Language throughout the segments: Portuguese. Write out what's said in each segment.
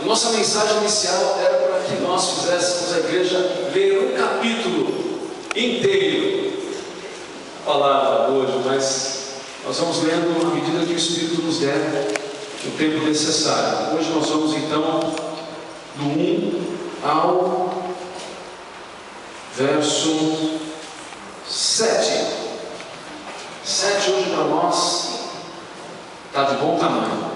A nossa mensagem inicial era para que nós fizéssemos a igreja ler um capítulo inteiro da palavra hoje, mas nós vamos lendo à medida que o Espírito nos der o tempo necessário. Hoje nós vamos então do 1 ao verso 7. 7 hoje para nós está de bom tamanho.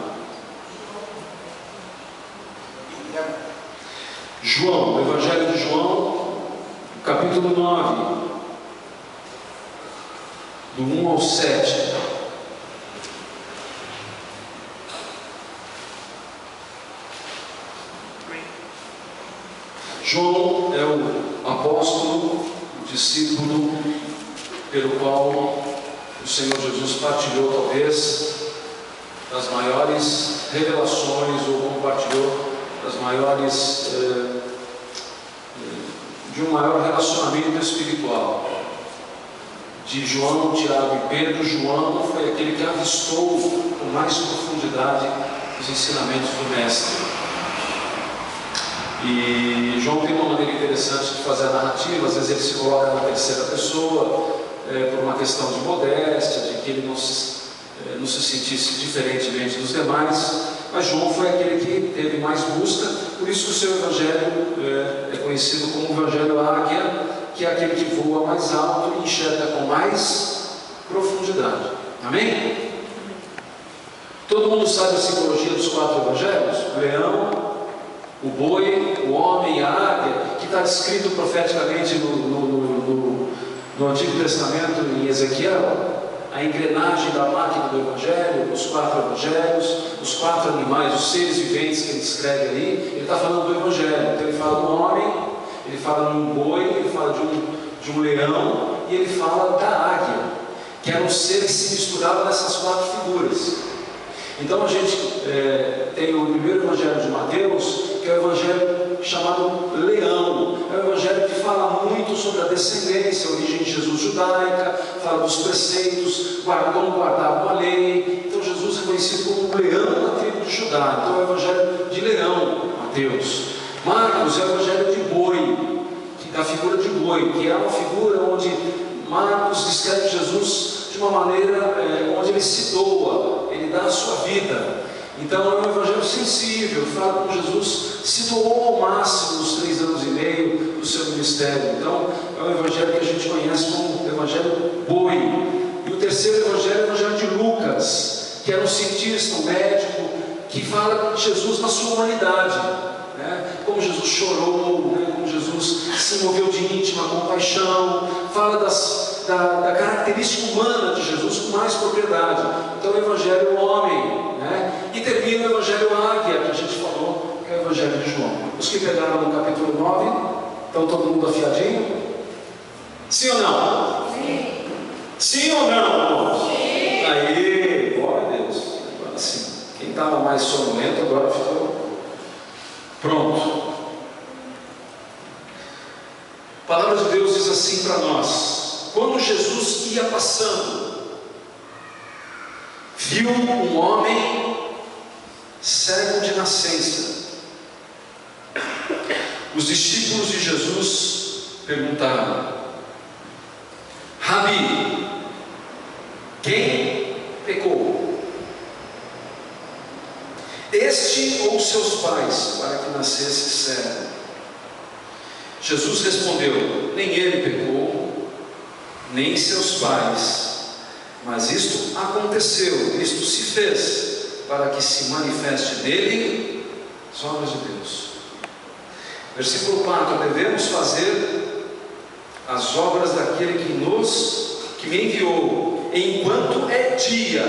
João, o Evangelho de João, capítulo 9, do 1 ao 7. João é o apóstolo, o discípulo pelo qual o Senhor Jesus partilhou talvez das maiores revelações, ou compartilhou das maiores, de um maior relacionamento espiritual. De João, Tiago e Pedro, João foi aquele que avistou com mais profundidade os ensinamentos do Mestre. E João tem uma maneira interessante de fazer a narrativa. Às vezes ele se coloca na terceira pessoa, por uma questão de modéstia, de que ele não se sentisse diferentemente dos demais. Mas João foi aquele que teve mais busca, por isso que o seu evangelho é conhecido como o Evangelho Águia, que é aquele que voa mais alto e enxerga com mais profundidade. Amém? Todo mundo sabe a simbologia dos 4 evangelhos? O leão, o boi, o homem e a águia, que está descrito profeticamente no Antigo Testamento, em Ezequiel. A engrenagem da máquina do Evangelho, os 4 evangelhos, os 4 animais, os seres viventes que ele descreve ali. Ele está falando do Evangelho. Então ele fala do homem, ele fala de um boi, ele fala de um leão, e ele fala da águia, que era um ser que se misturava nessas 4 figuras. Então a gente tem o primeiro evangelho de Mateus, que é o evangelho chamado Leão. É um evangelho que fala muito sobre a descendência, a origem de Jesus judaica, fala dos preceitos, como guardavam a lei. Então Jesus é conhecido como o leão da tribo de Judá. Então é o evangelho de Leão, Mateus. Marcos é o evangelho de boi, da figura de boi, que é uma figura onde Marcos descreve Jesus de uma maneira onde ele se doa, ele dá a sua vida. Então é um evangelho sensível, fala como Jesus se doou ao máximo nos 3 anos e meio do seu ministério. Então é um evangelho que a gente conhece como o evangelho boi. E o terceiro evangelho é o evangelho de Lucas, que era um cientista, um médico, que fala de Jesus na sua humanidade, né? Como Jesus chorou, né? Como Jesus se moveu de íntima compaixão, fala da característica humana de Jesus com mais propriedade. Então o evangelho é o homem, né? E termina o evangelho águia, que a gente falou, que é o evangelho de João. Os que pegaram no capítulo 9, estão todo mundo afiadinho? Sim ou não? Sim. Sim ou não? Sim. Aí, glória a Deus. Agora sim. Quem estava mais sonolento agora ficou pronto. A palavra de Deus diz assim para nós: quando Jesus ia passando, viu um homem cego de nascença. Os discípulos de Jesus perguntaram: Rabi, quem pecou? Este ou seus pais, para que nascesse cego? Jesus respondeu: nem ele pecou, nem seus pais, mas isto aconteceu, isto se fez, para que se manifeste nele as obras de Deus. Versículo 4: devemos fazer as obras daquele que me enviou, enquanto é dia.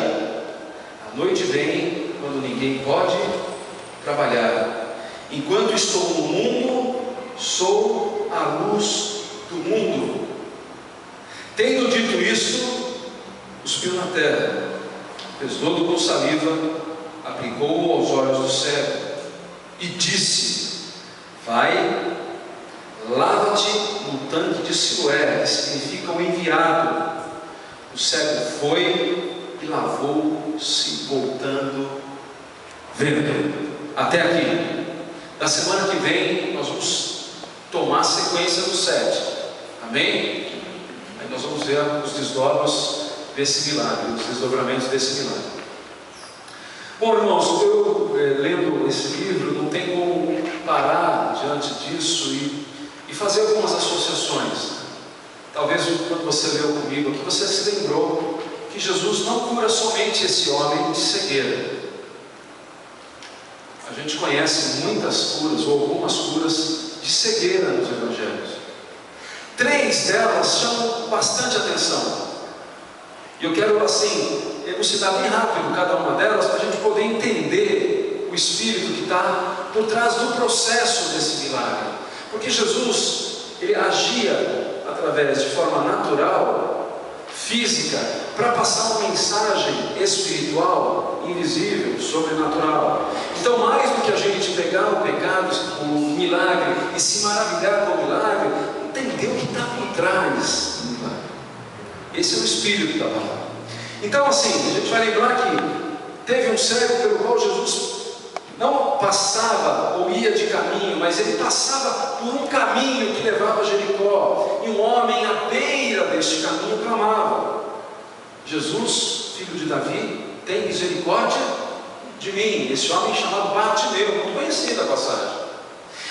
A noite vem, quando ninguém pode trabalhar. Enquanto estou no mundo, sou a luz do mundo. Tendo dito isto, cuspiu na terra, pesou-o com saliva, aplicou-o aos olhos do cego e disse: vai, lava-te no tanque de Siloé, que significa o enviado. O cego foi e lavou-se, voltando vendo. Até aqui. Na semana que vem nós vamos tomar a sequência do 7. Amém? Aí nós vamos ver os desdobros desse milagre, os desdobramentos desse milagre. Bom, irmãos, eu lendo esse livro, não tem como parar diante disso e fazer algumas associações. Talvez quando você leu comigo aqui, você se lembrou que Jesus não cura somente esse homem de cegueira. A gente conhece muitas curas, ou algumas curas de cegueira nos evangelhos. 3 delas chamam bastante atenção. E eu quero, assim, elucidar bem rápido cada uma delas, para a gente poder entender o espírito que está por trás do processo desse milagre. Porque Jesus, ele agia através de forma natural, física, para passar uma mensagem espiritual, invisível, sobrenatural. Então, mais do que a gente pegar o pecado, o milagre, e se maravilhar com o milagre, entender o que está por trás do milagre. Esse é o espírito da palavra. Então, assim, a gente vai lembrar que teve um cego pelo qual Jesus não passava ou ia de caminho, mas ele passava por um caminho que levava a Jericó, e um homem à beira deste caminho clamava: Jesus, filho de Davi, tem misericórdia de mim. Esse homem chamado Bartimeu, muito conhecido a passagem.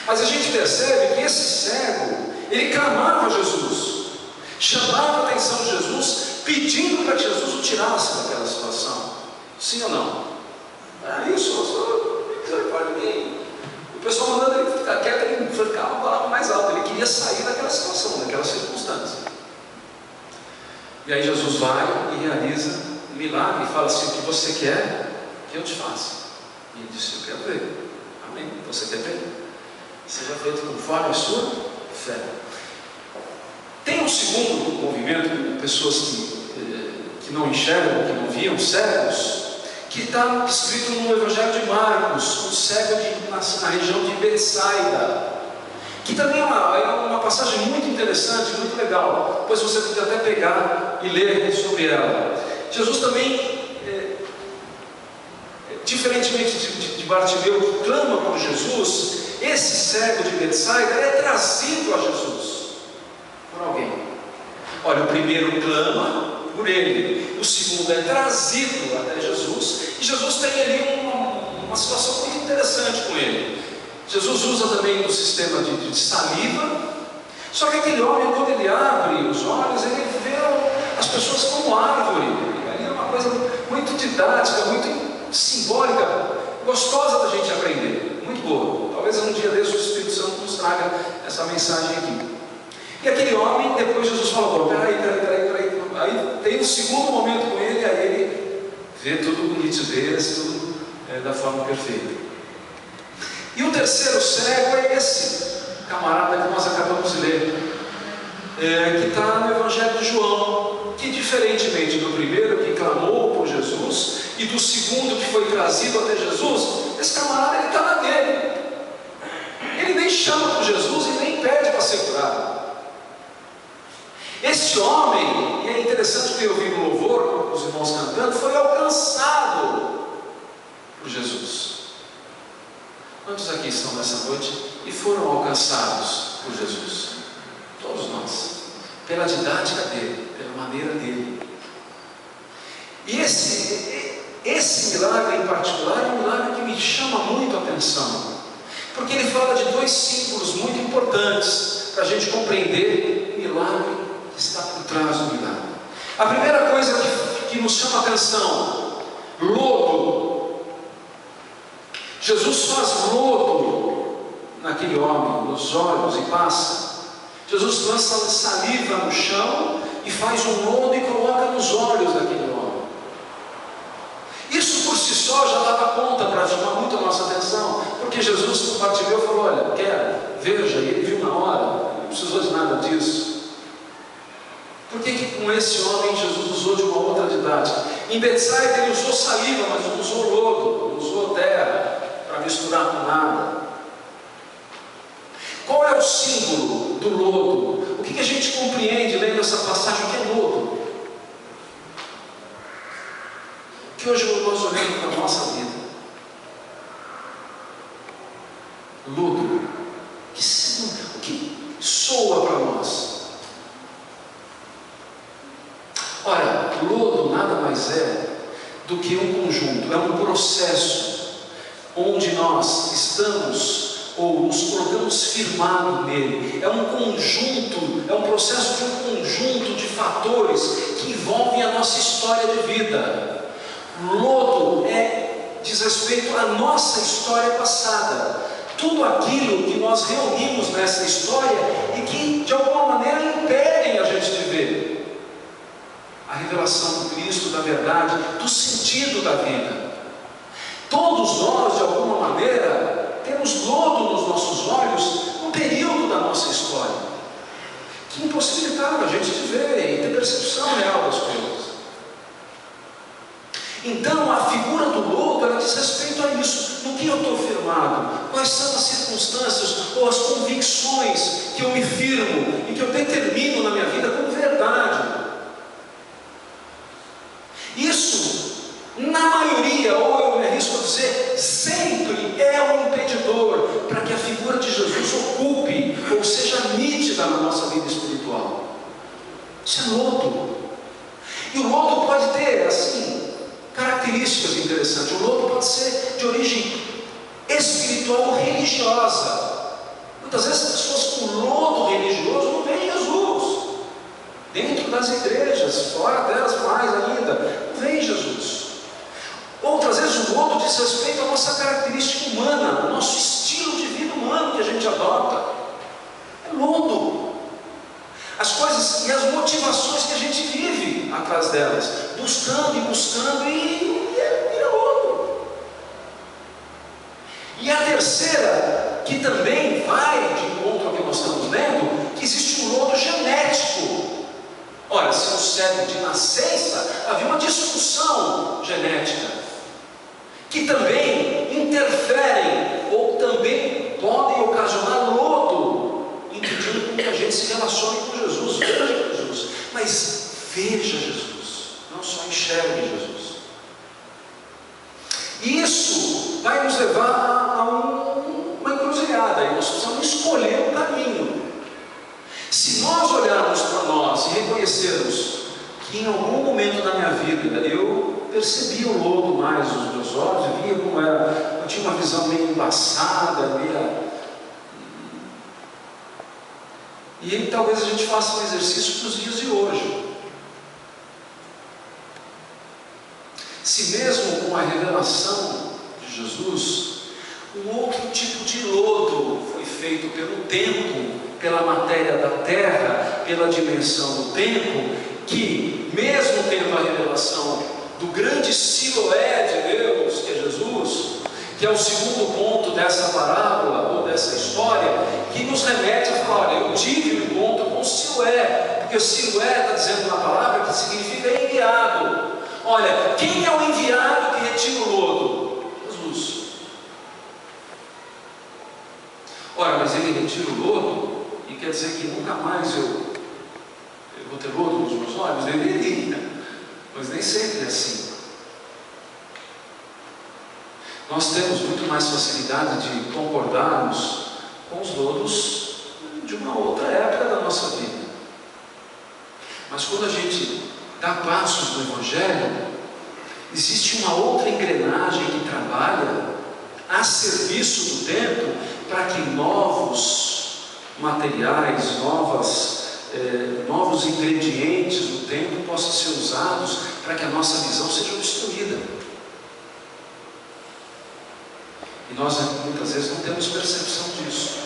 Mas a gente percebe que esse cego, ele clamava a Jesus, chamava a atenção de Jesus, pedindo para que Jesus o tirasse daquela situação. Sim ou não? É isso, misericórdia de mim. O pessoal mandando ele ficar quieto, ele ficava uma palavra mais alta. Ele queria sair daquela situação, daquela circunstância. E aí Jesus vai e realiza um milagre e fala assim: o que você quer que eu te faça? E ele disse: eu quero ver. Amém? Você quer ver? Seja feito conforme a sua fé. Tem um segundo movimento, pessoas que não enxergam, que não viam, cegos, que está escrito no Evangelho de Marcos, um cego na região de Betsaida, que também é uma passagem muito interessante, muito legal. Depois você pode até pegar e ler sobre ela. Jesus também, diferentemente de Bartimeu, que clama por Jesus, esse cego de Betsaida é trazido a Jesus por alguém. Olha, o primeiro clama por ele, o segundo é trazido até Jesus, e Jesus tem ali uma situação muito interessante com ele. Jesus usa também o sistema de saliva. Só que aquele homem, quando ele abre os olhos, ele vê as pessoas como árvore. Ali é uma coisa muito didática, muito simbólica, gostosa da gente aprender, muito boa. Talvez um dia desse o Espírito Santo nos traga essa mensagem aqui. E aquele homem, depois Jesus falou: peraí. Aí tem um segundo momento com ele, aí ele vê tudo com nitidez, tudo da forma perfeita. E o terceiro cego é esse camarada que nós acabamos de ler, que está no Evangelho de João, que diferentemente do primeiro que clamou por Jesus e do segundo que foi trazido até Jesus, esse camarada ele está na dele. Ele nem chama por Jesus e nem pede para ser curado. Esse homem, e é interessante que eu ouvi no louvor, os irmãos cantando, foi alcançado por Jesus. Quantos aqui estão nessa noite e foram alcançados por Jesus? Todos nós, pela didática dele, pela maneira dele. E esse milagre em particular é um milagre que me chama muito a atenção, porque ele fala de 2 símbolos muito importantes para a gente compreender o milagre que está por trás do milagre. A primeira coisa que nos chama a atenção: lodo. Jesus faz lodo naquele homem, nos olhos, e passa. Jesus lança saliva no chão e faz um lodo e coloca nos olhos daquele homem. Isso por si só já dava conta para chamar muito a nossa atenção, porque Jesus Bartimeu falou: olha, quero, veja, e ele viu na hora, não precisou de nada disso. Por que com esse homem Jesus usou de uma outra didática? Em Betsaida ele usou saliva, mas não usou lodo, não usou terra para misturar com nada. Qual é o símbolo do lodo? O que a gente compreende lendo essa passagem? O que é lodo? Que hoje nós olhamos para a nossa vida. Lodo. O que soa para nós? Ora, lodo nada mais é do que um conjunto, é um processo onde nós estamos ou nos colocamos firmados nele. É um conjunto, é um processo de um conjunto de fatores que envolvem a nossa história de vida. Lodo diz respeito à nossa história passada. Tudo aquilo que nós reunimos nessa história e que de alguma maneira impedem a gente de ver a revelação do Cristo, da verdade, do sentido da vida. Todos nós, de alguma maneira, temos lodo nos nossos olhos no período da nossa história, que impossibilitaram a gente de ver e ter percepção real das coisas. Então, a figura do lodo, ela diz respeito a isso. No que eu estou firmado? Quais são as circunstâncias ou as convicções que eu me firmo e que eu determino na minha vida como verdade? Isso, na maioria, ou eu me arrisco a dizer, sempre é um impedidor para que a figura de Jesus ocupe ou seja nítida na nossa vida espiritual. Isso é lodo. E o lodo pode ter, assim, características interessantes. O lodo pode ser de origem espiritual ou religiosa. Muitas vezes as pessoas com lodo religioso não veem Jesus. Dentro das igrejas, fora delas mais ainda, não veem Jesus. Outras vezes o lodo diz respeito à nossa característica humana, ao nosso estilo de vida humano que a gente adota. É lodo. As coisas e as motivações que a gente vive atrás delas, buscando e vira lodo. E a terceira, que também vai de encontro ao que nós estamos lendo, que existe um lodo genético. Ora, se o cérebro de nascença, havia uma disfunção genética, que também interferem ou também podem ocasionar lodo, impedindo que a gente se relacione com Jesus, veja Jesus, mas veja Jesus, não só enxergue Jesus. E isso vai nos levar a uma encruzilhada, e nós precisamos escolher um caminho. Se nós olharmos para nós e reconhecermos que em algum momento da minha vida eu percebi o lodo mais nos meus olhos, eu via como era, eu tinha uma visão meio embaçada, e aí talvez a gente faça um exercício para os dias de hoje. Se mesmo com a revelação de Jesus, um outro tipo de lodo foi feito pelo tempo, pela matéria da terra, pela dimensão do tempo, que mesmo tendo a revelação do grande Siloé de Deus, que é Jesus, que é o segundo ponto dessa parábola ou dessa história, que nos remete a falar: olha, eu tive um encontro com Siloé, porque o Siloé está dizendo na palavra que significa enviado. Olha, quem é o enviado que retira o lodo? Jesus. Ora, mas ele retira o lodo, e quer dizer que nunca mais eu vou ter lodo nos meus olhos? Deveria, mas nem sempre é assim. Nós temos muito mais facilidade de concordarmos com os lodos de uma outra época da nossa vida. Mas quando a gente dá passos no Evangelho, existe uma outra engrenagem que trabalha a serviço do tempo para que novos materiais, novos ingredientes do tempo possam ser usados para que a nossa visão seja obstruída. E nós muitas vezes não temos percepção disso.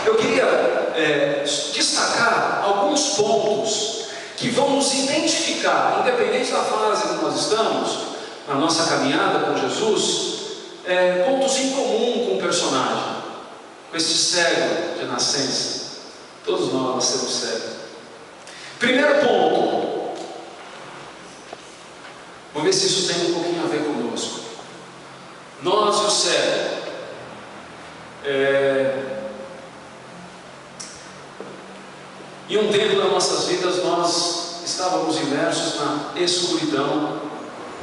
Eu queria destacar alguns pontos que vão nos identificar, independente da fase que nós estamos, na nossa caminhada com Jesus, pontos em comum com o personagem, com este cego de nascença. Todos nós nascemos cegos. Primeiro ponto, vamos ver se isso tem um pouquinho a ver conosco. Nós e o cego, em um tempo das nossas vidas nós estávamos imersos na escuridão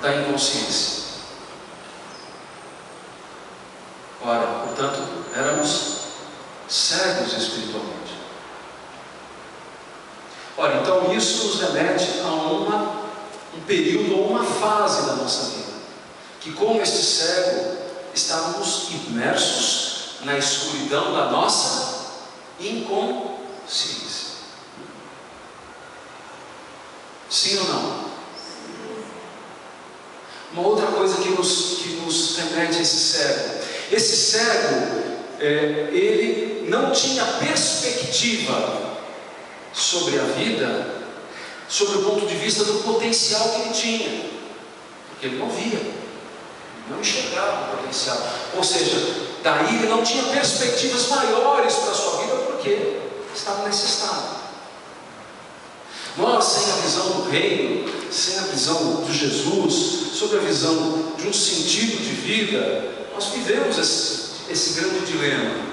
da inconsciência. isso nos remete a um período ou uma fase da nossa vida, que como este cego, estávamos imersos na escuridão da nossa inconsciência. Sim ou não? Uma outra coisa que nos remete a esse cego. Esse cego, ele não tinha perspectiva sobre a vida, sobre o ponto de vista do potencial que ele tinha, porque ele não via, não enxergava o potencial. Ou seja, daí ele não tinha perspectivas maiores para a sua vida, porque estava nesse estado. Nós, sem a visão do reino, sem a visão de Jesus, sobre a visão de um sentido de vida, nós vivemos esse grande dilema.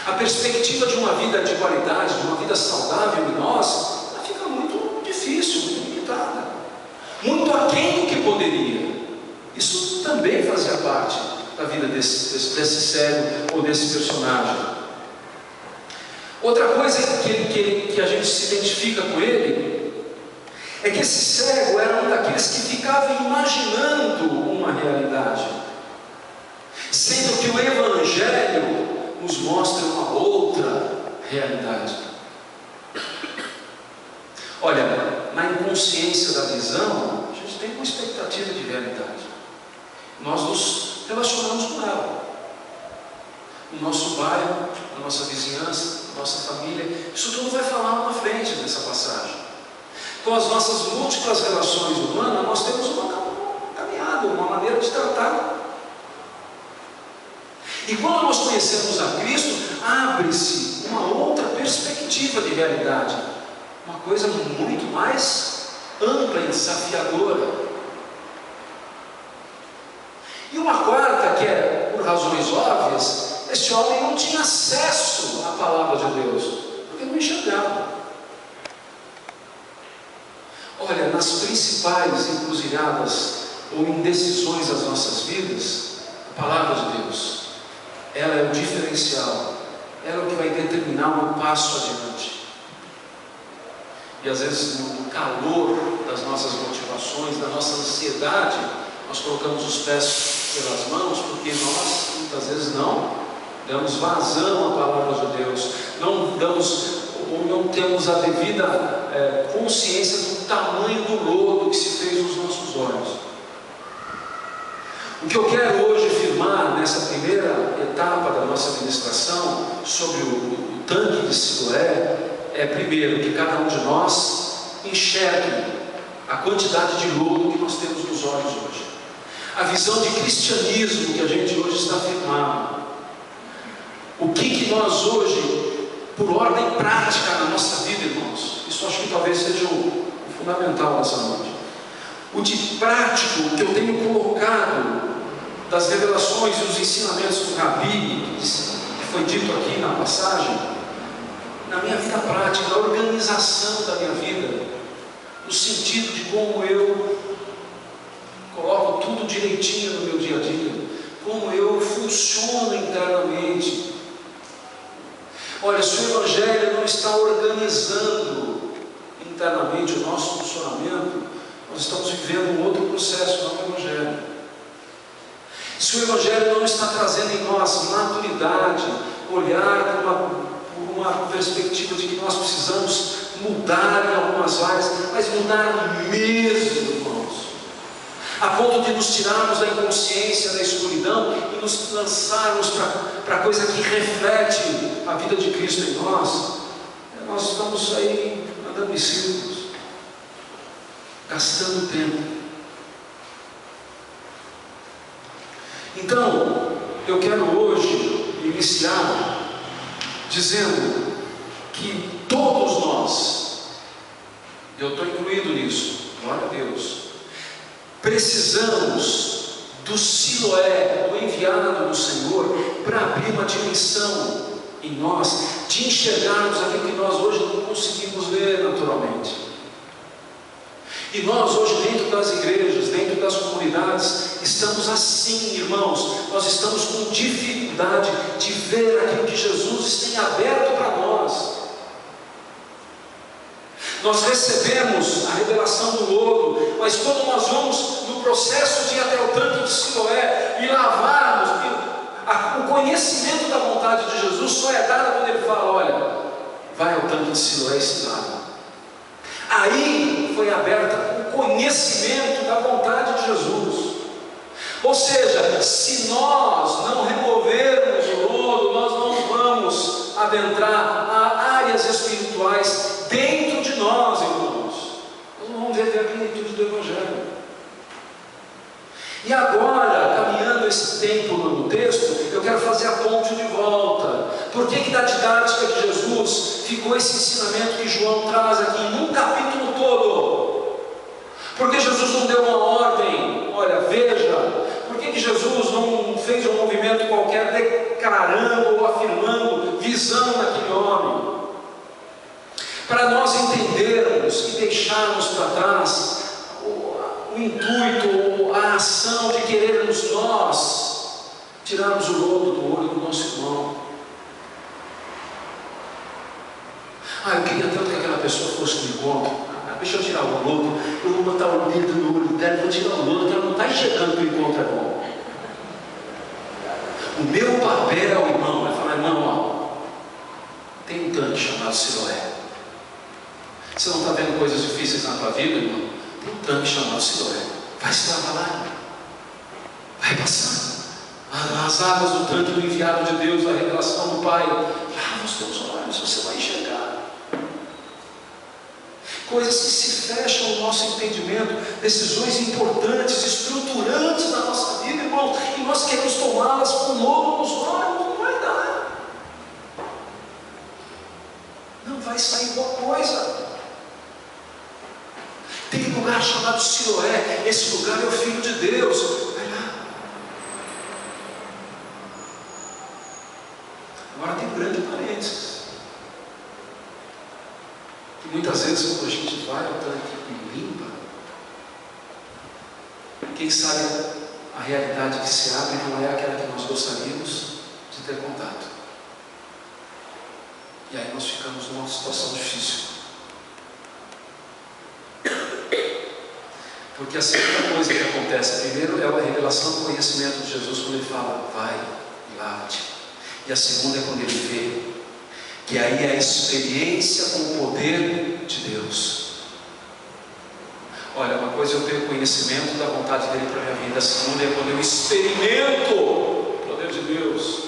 A perspectiva de uma vida de qualidade, de uma vida saudável em nós, ela fica muito difícil, muito limitada, muito aquém do que poderia. Isso também fazia parte da vida desse cego ou desse personagem. Outra coisa que a gente se identifica com ele é que esse cego era um daqueles que ficava imaginando uma realidade, sendo que o Evangelho nos mostra uma outra realidade. Olha, na inconsciência da visão, a gente tem uma expectativa de realidade. Nós nos relacionamos com ela. No nosso bairro, na nossa vizinhança, na nossa família, isso tudo vai falar lá na frente dessa passagem. Com as nossas múltiplas relações humanas, nós temos uma caminhada, uma maneira de tratar. E quando nós conhecemos a Cristo, abre-se uma outra perspectiva de realidade, uma coisa muito mais ampla e desafiadora. E uma quarta, que é por razões óbvias, este homem não tinha acesso à palavra de Deus, porque não enxergava. Olha, nas principais encruzilhadas ou indecisões das nossas vidas, a palavra de Deus, ela é o diferencial, ela é o que vai determinar o meu passo adiante. E às vezes no calor das nossas motivações, da nossa ansiedade, nós colocamos os pés pelas mãos, porque nós muitas vezes não damos vazão à palavra de Deus, não damos ou não temos a devida consciência do tamanho do lodo que se fez nos nossos olhos. O que eu quero hoje afirmar nessa primeira etapa da nossa ministração sobre o tanque de Siloé é, primeiro, que cada um de nós enxergue a quantidade de lodo que nós temos nos olhos hoje, a visão de cristianismo que a gente hoje está afirmando, o que nós hoje, por ordem prática na nossa vida, irmãos, isso acho que talvez seja o fundamental nessa noite, o de prático que eu tenho colocado das revelações e os ensinamentos do Rabi, que foi dito aqui na passagem, na minha vida prática, na organização da minha vida, no sentido de como eu coloco tudo direitinho no meu dia a dia, como eu funciono internamente. Olha, se o Evangelho não está organizando internamente o nosso funcionamento, nós estamos vivendo um outro processo, não o Evangelho. Se o Evangelho não está trazendo em nós maturidade, olhar por uma perspectiva de que nós precisamos mudar em algumas áreas, mas mudar mesmo, irmãos, a ponto de nos tirarmos da inconsciência, da escuridão e nos lançarmos para a coisa que reflete a vida de Cristo em nós, nós estamos aí andando em círculos, gastando tempo. Então, eu quero hoje iniciar dizendo que todos nós, eu estou incluído nisso, glória a Deus, precisamos do Siloé, do enviado do Senhor, para abrir uma dimensão em nós, de enxergarmos aquilo que nós hoje não conseguimos ver naturalmente. E nós hoje, dentro das igrejas, dentro das comunidades, estamos assim, irmãos, nós estamos com dificuldade de ver aquilo que Jesus tem aberto para nós. Nós recebemos a revelação do lodo, mas quando nós vamos no processo de ir até o tanque de Siloé e lavarmos, o conhecimento da vontade de Jesus só é dado quando ele fala: olha, vai ao tanque de Siloé e se lava. Aí foi aberta o conhecimento da vontade de Jesus. Ou seja, se nós não removermos o lodo, nós não vamos adentrar a áreas espirituais dentro de nós, irmãos. Nós não vamos viver a plenitude do Evangelho. E agora, caminhando esse tempo no texto, eu quero fazer a ponte de volta. Por que da didática de Jesus ficou esse ensinamento que João traz aqui em um capítulo todo? Porque Jesus não deu uma ordem, olha, veja. Por que Jesus não fez um movimento qualquer declarando ou afirmando, visando naquele homem? Para nós entendermos e deixarmos para trás o intuito, a ação de querermos nós tirarmos o lodo do olho do nosso irmão. Eu queria tanto que aquela pessoa fosse no encontro. Deixa eu tirar o lodo, eu vou botar o dedo no olho dela, vou tirar o lodo, que ela não está enxergando que o encontro é bom. O meu papel, irmão, é falar: irmão, tem um tanque chamado Siloé. Você não está vendo coisas difíceis na tua vida, irmão? Tem um tanque chamado Siloé. Vai se lavar lá, irmão. Vai passando. As águas do tanque do enviado de Deus, da revelação do Pai. Lava os teus olhos, você vai enxergar. Coisas que se fecham no nosso entendimento, decisões importantes, estruturantes na nossa vida, irmão, e nós queremos tomá-las com lodo nos olhos. Não vai dar. Não vai sair boa coisa. Tem um lugar chamado Siloé. Esse lugar é o Filho de Deus. Vai lá. Agora tem um grande parênteses. Que muitas vezes quando a gente vai ao tanque e limpa, quem sabe a realidade que se abre não é aquela que nós gostaríamos de ter contato. E aí nós ficamos numa situação difícil. Porque a segunda coisa que acontece, primeiro é a revelação do conhecimento de Jesus, quando ele fala: vai e lava-te. E a segunda é quando ele vê, que aí é a experiência com o poder de Deus. Olha, uma coisa é eu ter o conhecimento da vontade dele para a minha vida, a segunda é quando eu experimento o poder de Deus.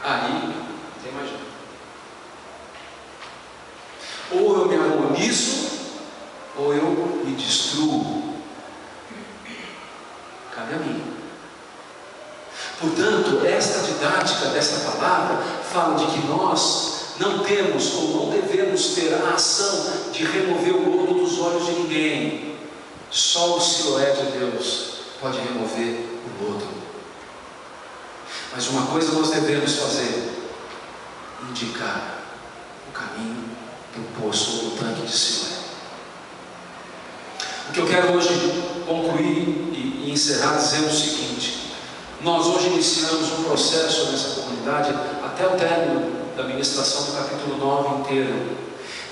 Aí não tem mais jeito. Ou eu me harmonizo, ou eu me destruo. Cabe a mim. Portanto, esta didática desta palavra fala de que nós não temos ou não devemos ter a ação de remover o lodo dos olhos de ninguém. Só o Siloé de Deus pode remover o lodo. Mas uma coisa nós devemos fazer: indicar o caminho do poço ou do tanque de Siloé. O que eu quero hoje concluir e encerrar dizendo o seguinte: nós hoje iniciamos um processo nessa comunidade até o término da ministração do capítulo 9 inteiro,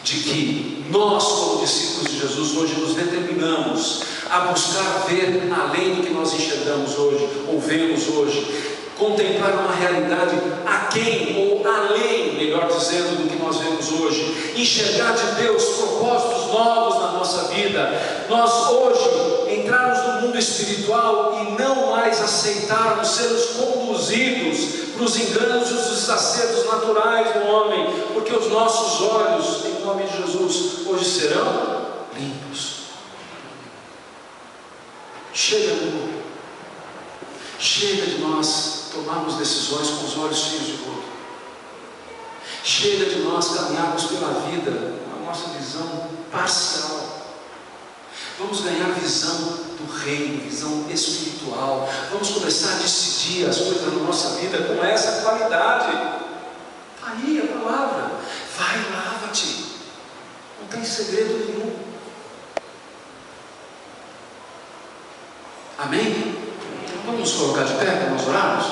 de que nós, como discípulos de Jesus, hoje nos determinamos a buscar ver além do que nós enxergamos hoje, ou vemos hoje, contemplar uma realidade aquém ou além, melhor dizendo, do que nós vemos hoje, enxergar de Deus propósitos novos na nossa vida, nós hoje entrarmos no mundo espiritual e não mais aceitarmos sermos conduzidos para os enganos e os desacertos naturais do homem, porque os nossos olhos, em nome de Jesus, hoje serão limpos. Chega de nós tomarmos decisões com os olhos cheios de lodo. Chega de nós caminharmos pela vida com a nossa visão parcial. Vamos ganhar visão do reino, visão espiritual. Vamos começar a decidir as coisas da nossa vida com essa qualidade. Está aí a palavra: vai, lava-te. Não tem segredo nenhum. Amém? Vamos nos colocar de pé para nós orarmos?